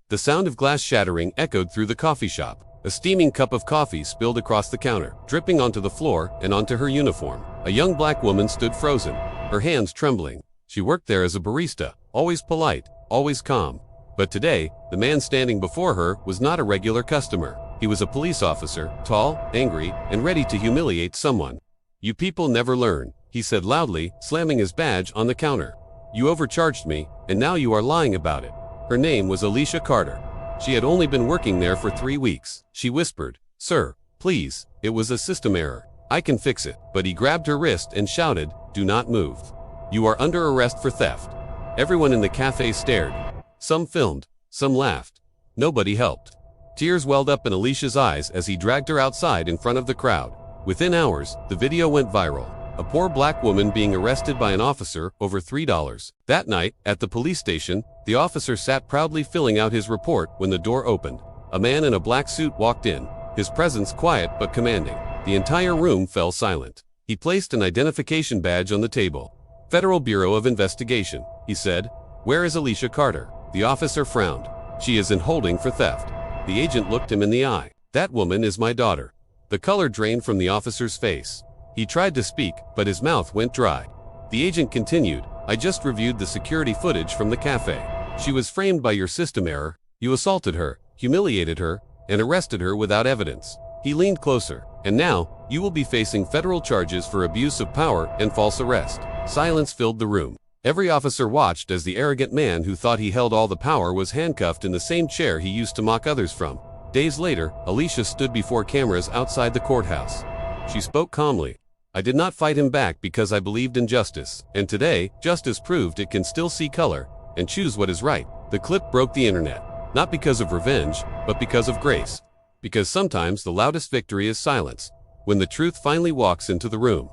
The sound of glass shattering echoed through the coffee shop. A steaming cup of coffee spilled across the counter, dripping onto the floor and onto her uniform. A young black woman stood frozen, her hands trembling. She worked there as a barista, always polite, always calm. But today, the man standing before her was not a regular customer. He was a police officer, tall, angry, and ready to humiliate someone. "You people never learn," he said loudly, slamming his badge on the counter. "You overcharged me, and now you are lying about it." Her name was Alicia Carter. She had only been working there for 3 weeks. She whispered, "Sir, please, it was a system error. I can fix it." But he grabbed her wrist and shouted, "Do not move. You are under arrest for theft." Everyone in the cafe stared. Some filmed, some laughed. Nobody helped. Tears welled up in Alicia's eyes as he dragged her outside in front of the crowd. Within hours, the video went viral. A poor black woman being arrested by an officer over $3. That night, at the police station, the officer sat proudly filling out his report when the door opened. A man in a black suit walked in, his presence quiet but commanding. The entire room fell silent. He placed an identification badge on the table. "Federal Bureau of Investigation," he said. "Where is Alicia Carter?" The officer frowned. "She is in holding for theft." The agent looked him in the eye. "That woman is my daughter." The color drained from the officer's face. He tried to speak, but his mouth went dry. The agent continued, "I just reviewed the security footage from the cafe. She was framed by your system error. You assaulted her, humiliated her, and arrested her without evidence." He leaned closer. "And now, you will be facing federal charges for abuse of power and false arrest." Silence filled the room. Every officer watched as the arrogant man who thought he held all the power was handcuffed in the same chair he used to mock others from. Days later, Alicia stood before cameras outside the courthouse. She spoke calmly. "I did not fight him back because I believed in justice, and today, justice proved it can still see color and choose what is right." The clip broke the internet, not because of revenge, but because of grace. Because sometimes the loudest victory is silence, when the truth finally walks into the room.